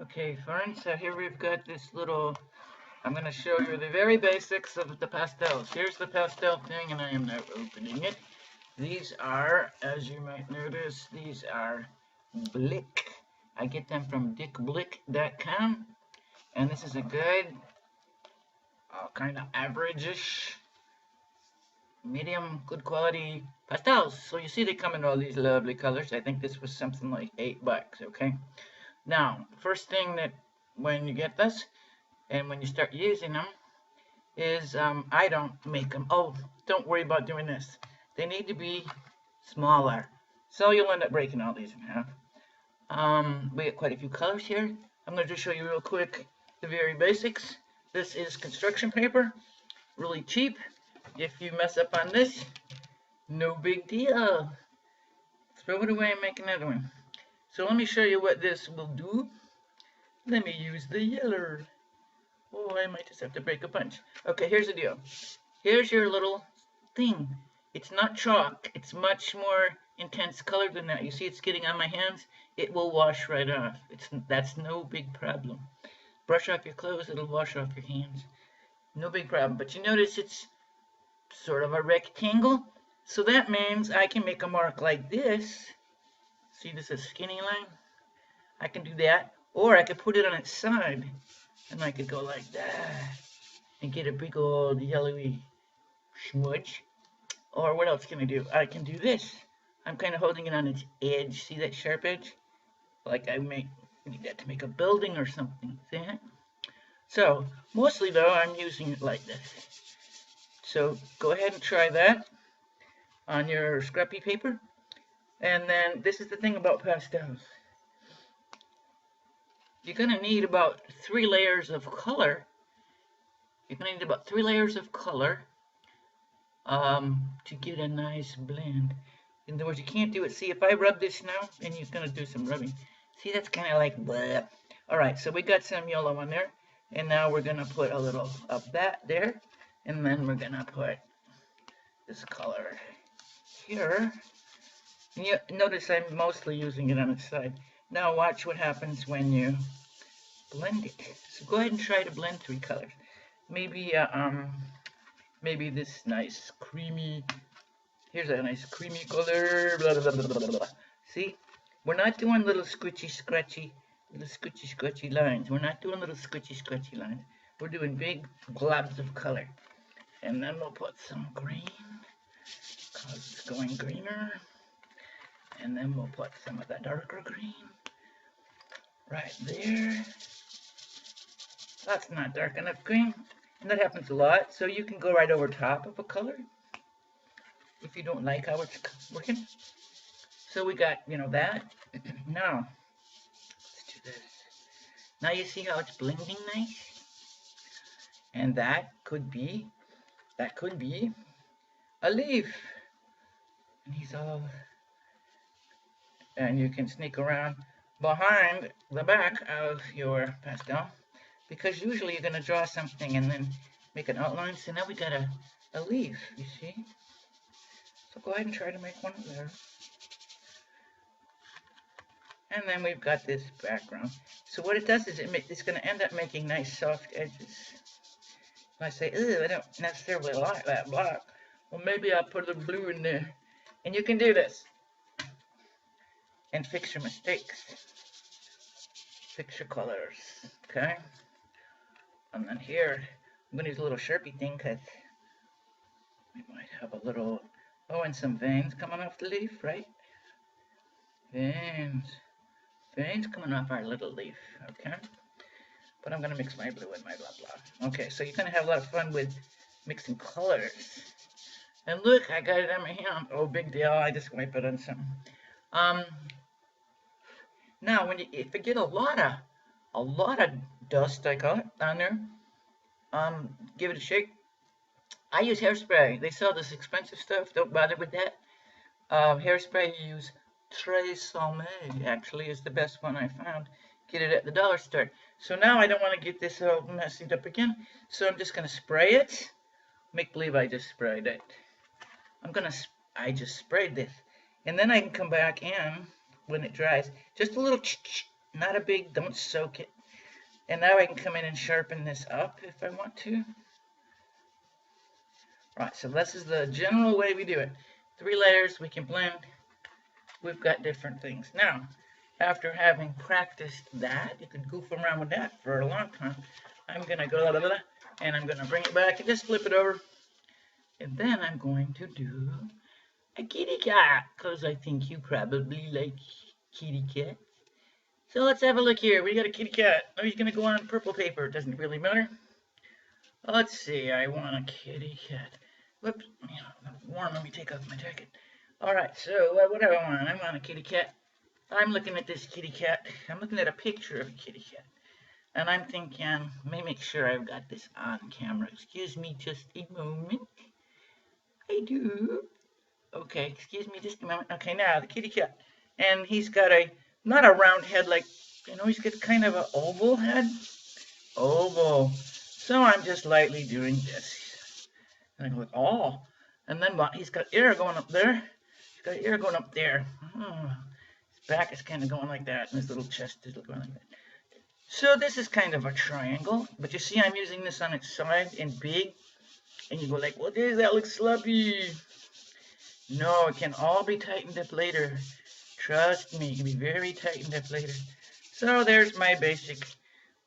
Okay, Fern, so here we've got this little, I'm going to show you the very basics of the pastels. Here's the pastel thing, and I am now opening it. These are, as you might notice, these are Blick. I get them from dickblick.com, and this is a good, kind of average-ish, medium, good quality pastels. So you see they come in all these lovely colors. I think this was something like $8, okay? Now, first thing that when you get this, and when you start using them, is I don't make them. Oh, don't worry about doing this. They need to be smaller. So you'll end up breaking all these in half. We got quite a few colors here. I'm going to just show you real quick the very basics. This is construction paper, really cheap. If you mess up on this, no big deal. Throw it away and make another one. So let me show you what this will do. Let me use the yellow. Oh, I might just have to break a bunch. Okay, here's the deal. Here's your little thing. It's not chalk. It's much more intense color than that. You see it's getting on my hands? It will wash right off. That's no big problem. Brush off your clothes, it'll wash off your hands. No big problem. But you notice it's sort of a rectangle. So that means I can make a mark like this. See, this is a skinny line. I can do that. Or I could put it on its side. And I could go like that. And get a big old yellowy smudge. Or what else can I do? I can do this. I'm kind of holding it on its edge. See that sharp edge? Like I need that to make a building or something. See that? So, mostly though, I'm using it like this. So, go ahead and try that on your scrappy paper. And then, this is the thing about pastels. You're going to need about 3 layers of color. You're going to need about 3 layers of color to get a nice blend. In other words, you can't do it. See, if I rub this now, and you're going to do some rubbing. See, that's kind of like bleh. All right, so we got some yellow on there. And now we're going to put a little of that there. And then we're going to put this color here. And you notice I'm mostly using it on its side. Now watch what happens when you blend it. So go ahead and try to blend 3 colors. Maybe maybe this nice creamy, here's a nice creamy color, blah, blah, blah, blah, blah. See, we're not doing little scratchy lines. We're not doing little scratchy lines. We're doing big globs of color. And then we'll put some green, because it's going greener. And then we'll put some of that darker green right there. That's not dark enough green. And that happens a lot. So you can go right over top of a color if you don't like how it's working. So we got, that. Now, let's do this. Now you see how it's blending nice? And that could be a leaf. And he's all, and you can sneak around behind the back of your pastel, because usually you're going to draw something and then make an outline. So now we got a leaf, you see? So go ahead and try to make one there. And then we've got this background. So what it does is it's going to end up making nice soft edges. If I say, I don't necessarily like that black, well, maybe I'll put a blue in there. And you can do this and fix your mistakes. Fix your colors, okay? And then here, I'm going to use a little Sharpie thing because we might have a little, and some veins coming off the leaf, right? Veins coming off our little leaf, okay? But I'm going to mix my blue and my blah, blah. Okay, so you're going to have a lot of fun with mixing colors. And look, I got it on my hand. Oh, big deal. I just wipe it on something. Now, if you get a lot of dust, I call it, on there, give it a shake. I use hairspray. They sell this expensive stuff. Don't bother with that. Hairspray, you use Tresemme, actually, is the best one I found. Get it at the dollar store. So now I don't want to get this all messed up again. So I'm just going to spray it. Make believe I just sprayed it. I just sprayed this. And then I can come back in when it dries. Just a little Not a big, don't soak it. And now I can come in and sharpen this up if I want to. Right, so this is the general way we do it. 3 layers, we can blend. We've got different things. Now, after having practiced that, you can goof around with that for a long time. I'm going to go, and I'm going to bring it back and just flip it over. And then I'm going to do a kitty cat, because I think you probably like kitty cat. So let's have a look here. We got a kitty cat. Oh, he's going to go on purple paper. It doesn't really matter. Let's see. I want a kitty cat. Whoops. Warm. Let me take off my jacket. All right. So what do I want? I want a kitty cat. I'm looking at this kitty cat. I'm looking at a picture of a kitty cat. And I'm thinking, let me make sure I've got this on camera. Excuse me just a moment. I do. Okay, excuse me just a moment. Okay, now the kitty cat. And he's got not a round head like, he's got kind of an oval head. Oval. So I'm just lightly doing this. And I go, oh. And then what? He's got ear going up there. He's got ear going up there. Oh. His back is kind of going like that. And his little chest is going like that. So this is kind of a triangle. But you see I'm using this on its side in big. And you go like, well, that looks sloppy. No, it can all be tightened up later. Trust me, it can be very tightened up later. So there's my basic,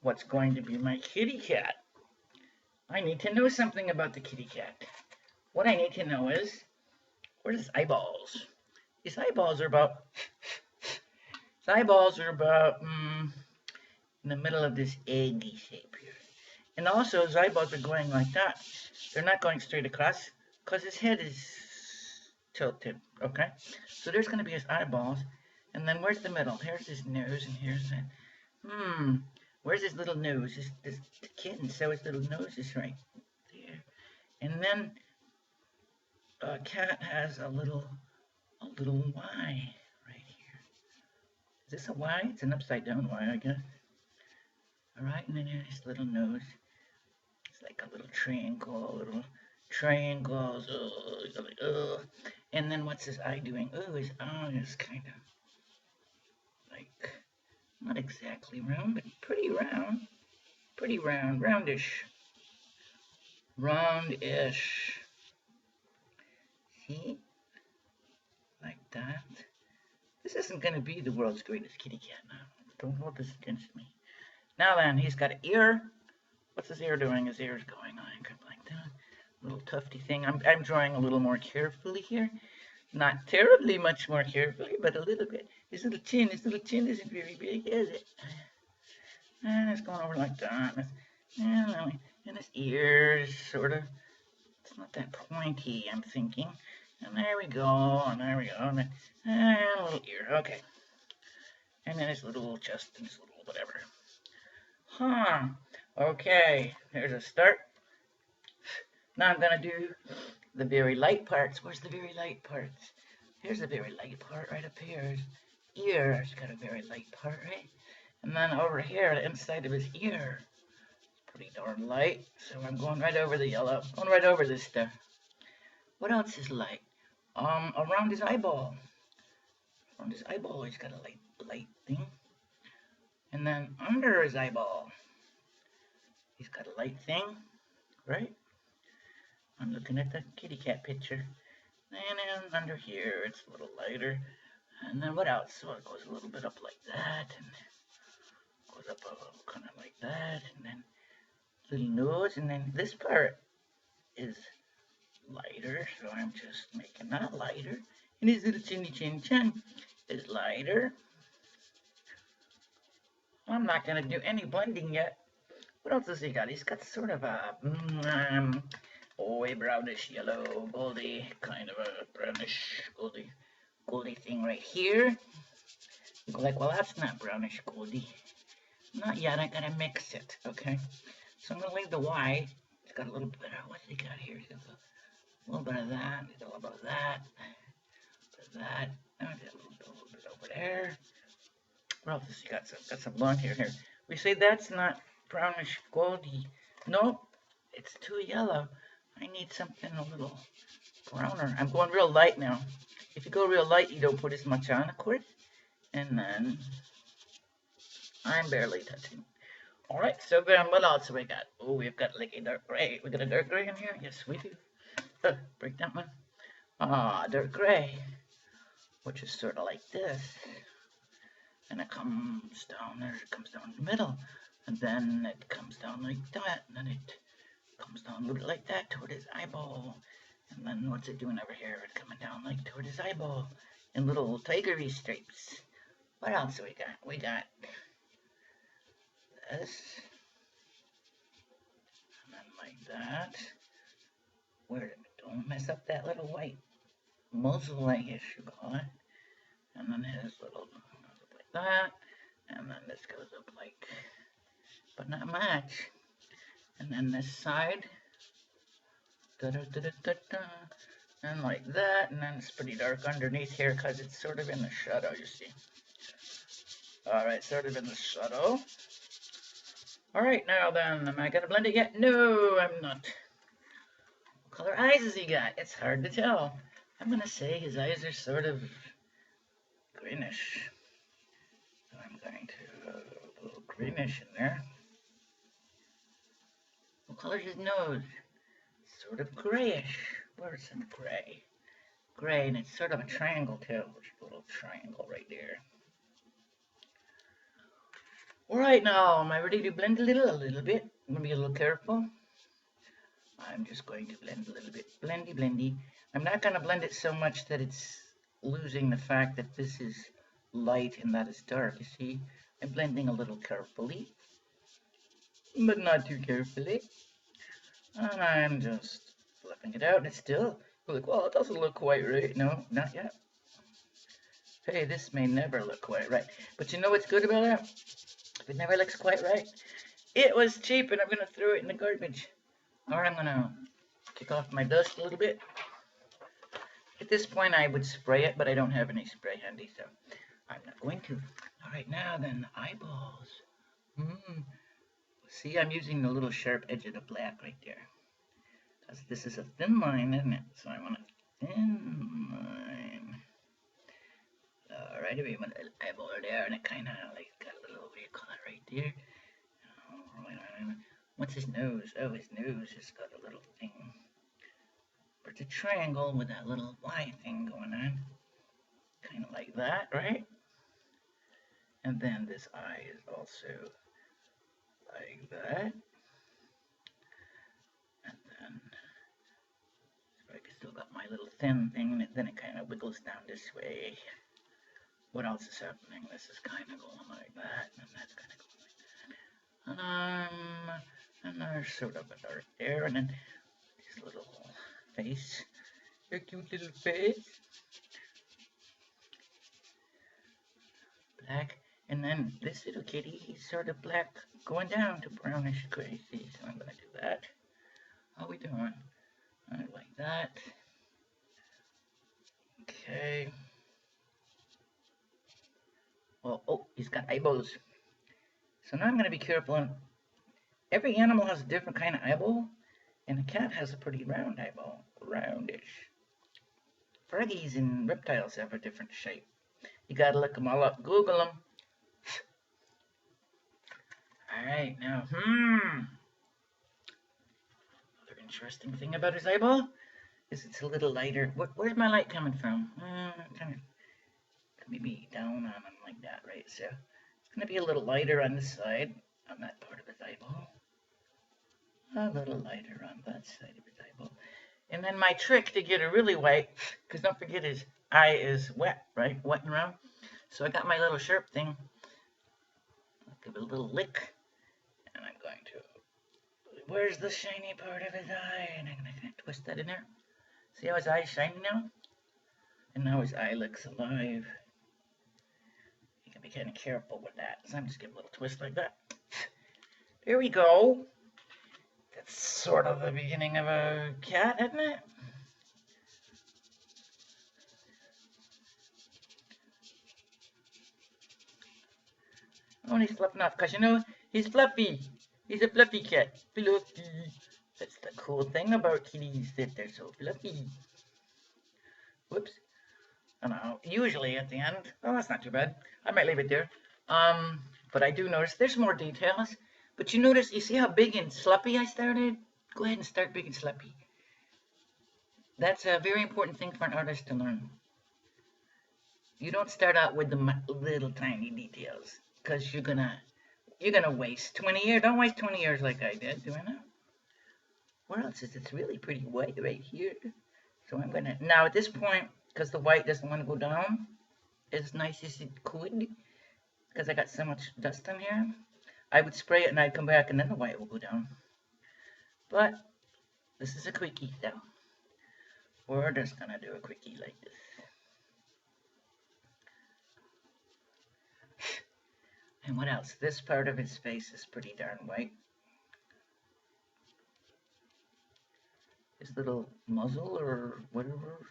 what's going to be my kitty cat. I need to know something about the kitty cat. What I need to know is, where's his eyeballs? His eyeballs are about in the middle of this eggy shape here. And also his eyeballs are going like that. They're not going straight across, because his head is tilted, okay? So there's going to be his eyeballs, and then where's the middle? Here's his nose, and here's that. Where's his little nose? This kitten, so his little nose is right there. And then a cat has a little Y right here. Is this a Y? It's an upside down Y, I guess. All right, and then here's his little nose. It's like a little triangle, little triangles. And then what's his eye doing? Oh, his eye is kind of like, not exactly round, but pretty round. Pretty round, roundish. Roundish. See? Like that. This isn't going to be the world's greatest kitty cat now. Don't hold this against me. Now then, he's got an ear. What's his ear doing? His ear is going on like that. Little tufty thing. I'm drawing a little more carefully here. Not terribly much more carefully, but a little bit. His little chin isn't very big, is it? And it's going over like that. And his ears, sort of. It's not that pointy, I'm thinking. And there we go, and there we go. And a little ear, okay. And then his little chest and his little whatever. Okay, there's a start. Now I'm going to do the very light parts. Where's the very light parts? Here's the very light part right up here. His ear, it's got a very light part, right? And then over here, the inside of his ear, it's pretty darn light. So I'm going right over the yellow, going right over this stuff. What else is light? Around his eyeball. Around his eyeball, he's got a light thing. And then under his eyeball, he's got a light thing, right? I'm looking at the kitty cat picture. And then under here, it's a little lighter. And then what else? So it goes a little bit up like that, and goes up kind of like that, and then little nose, and then this part is lighter, so I'm just making that lighter. And his little chinny chin is lighter. I'm not going to do any blending yet. What else has he got? He's got sort of a a brownish yellow, goldy, kind of a brownish, goldy thing right here. You go like, well, that's not brownish goldy. Not yet, I gotta mix it, okay? So I'm gonna leave the white. It's got a little bit of, what's he got here? He's got a little bit of that, he's got a little bit of that, and a little bit over there. What else has he got? Got some blonde hair here. We say that's not brownish goldy. Nope, it's too yellow. I need something a little browner. I'm going real light now. If you go real light, you don't put as much on, of course. And then I'm barely touching. All right, so then what else have we got? Oh, we've got like a dark gray. We got a dark gray in here? Yes, we do. Break that one. Dark gray, which is sort of like this. And it comes down there, it comes down the middle. And then it comes down like that, and then it comes down a little bit like that toward his eyeball. And then what's it doing over here? It's coming down like toward his eyeball in little tigery stripes. What else do we got? We got this. And then like that. Don't mess up that little white muzzle, I guess you call it. And then his little goes up like that. And then this goes up like, but not much. And then this side. And like that, and then it's pretty dark underneath here because it's sort of in the shadow, you see. Alright, sort of in the shadow. Alright, now then, am I going to blend it yet? No, I'm not. What color eyes has he got? It's hard to tell. I'm going to say his eyes are sort of greenish. So I'm going to put a little greenish in there. What color is his nose? Sort of grayish. Where's some gray? Gray, and it's sort of a triangle too. There's a little triangle right there. Alright, now, am I ready to blend a little bit? I'm going to be a little careful. I'm just going to blend a little bit. Blendy, blendy. I'm not going to blend it so much that it's losing the fact that this is light and that is dark. You see, I'm blending a little carefully, but not too carefully. And I'm just flipping it out, and it's still like, well, it doesn't look quite right. No, not yet. Hey, this may never look quite right. But you know what's good about it? If it never looks quite right, it was cheap, and I'm going to throw it in the garbage. Or I'm going to kick off my dust a little bit. At this point, I would spray it, but I don't have any spray handy, so I'm not going to. All right, now then, eyeballs. See, I'm using the little sharp edge of the black right there. Because this is a thin line, isn't it? So I want a thin line. Alright, we want an eyeball there, and it kind of like got a little weird color right there. What's his nose? Oh, his nose has got a little thing. It's a triangle with that little Y thing going on. Kind of like that, right? And then this eye is also like that. And then I still got my little thin thing, and then it kind of wiggles down this way. What else is happening? This is kind of going like that, and that's kind of going like that. And there's sort of a dark there, and then his little face, your cute little face, black, and then this little kitty, he's sort of black, going down to brownish gray. See, so I'm gonna do that. How we doing? I like that. Okay. Well, oh, he's got eyeballs. So now I'm gonna be careful. And every animal has a different kind of eyeball, and a cat has a pretty round eyeball, roundish. Froggies and reptiles have a different shape. You gotta look them all up, Google them. Alright, now, Another interesting thing about his eyeball is it's a little lighter. Where's my light coming from? Kind of maybe down on him like that, right? So it's gonna be a little lighter on this side, on that part of his eyeball. A little lighter on that side of his eyeball. And then my trick to get it really white, because don't forget his eye is wet, right? Wet and round. So I got my little sharp thing. I'll give it a little lick. And I'm going to, where's the shiny part of his eye? And I'm going to twist that in there. See how his eye's shiny now? And now his eye looks alive. You can be kind of careful with that. So I'm just giving a little twist like that. There we go. That's sort of the beginning of a cat, isn't it? Oh, and he's fluffing off, because you know, he's fluffy. He's a fluffy cat. Fluffy. That's the cool thing about kitties, that they're so fluffy. Whoops. I don't know. Usually at the end, oh, that's not too bad. I might leave it there. But I do notice there's more details. But you see how big and sloppy I started? Go ahead and start big and sloppy. That's a very important thing for an artist to learn. You don't start out with the little tiny details, because you're gonna waste 20 years. Don't waste 20 years like I did doing it. Where else is it's really pretty white right here? So I'm gonna now at this point, because the white doesn't want to go down as nice as it could, because I got so much dust in here. I would spray it and I'd come back and then the white will go down. But this is a quickie though. We're just gonna do a quickie like this. And what else? This part of his face is pretty darn white. His little muzzle or whatever.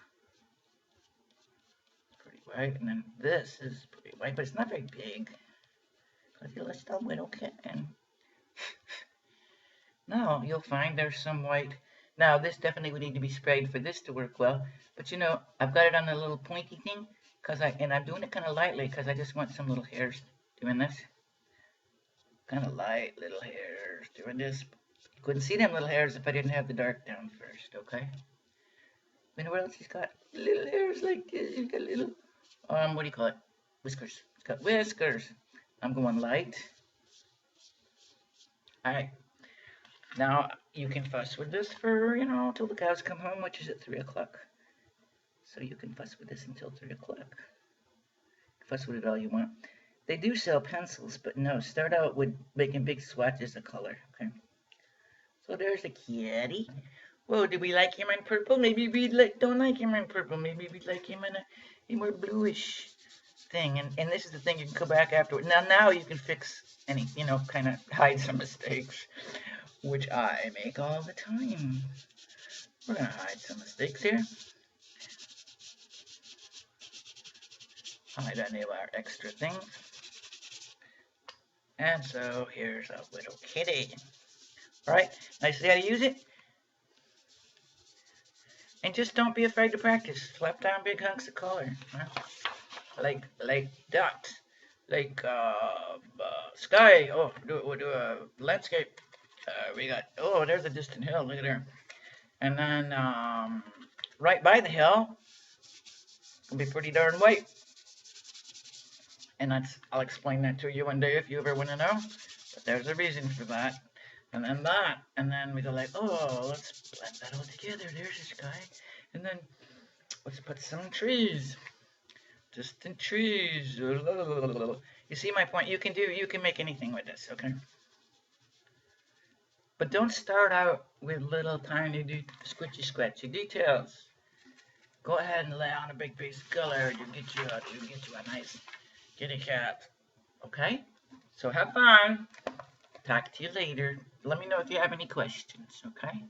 It's pretty white. And then this is pretty white, but it's not very big. Because you'll still little kitten. Now you'll find there's some white. Now this definitely would need to be sprayed for this to work well. But you know, I've got it on a little pointy thing. And I'm doing it kind of lightly because I just want some little hairs doing this. Kind of light little hairs doing this. You couldn't see them little hairs if I didn't have the dark down first, okay? You know what else he's got? Little hairs like this. He's got little, what do you call it? Whiskers. He's got whiskers. I'm going light. Alright. Now, you can fuss with this for, till the cows come home, which is at 3 o'clock. So you can fuss with this until 3 o'clock. Fuss with it all you want. They do sell pencils, but no, start out with making big swatches of color, okay? So there's the kitty. Whoa, do we like him in purple? Maybe we don't like him in purple. Maybe we like him in a more bluish thing. And this is the thing, you can go back afterward. Now you can fix any, kind of hide some mistakes, which I make all the time. We're going to hide some mistakes here. Hide any of our extra things. And so here's a little kitty. Alright, now you see how to use it? And just don't be afraid to practice. Slap down big hunks of color. Like that. Like sky. Oh, we'll do a landscape. We got, there's a distant hill. Look at there. And then right by the hill, it'll be pretty darn white. And I'll explain that to you one day if you ever want to know. But there's a reason for that. And then that. And then we go like, let's blend that all together. There's the sky. And then let's put some trees. Distant trees. You see my point? You can make anything with this, okay? But don't start out with little tiny squishy scratchy details. Go ahead and lay on a big piece of color. You get you a nice kitty cat. Okay? So have fun. Talk to you later. Let me know if you have any questions, okay?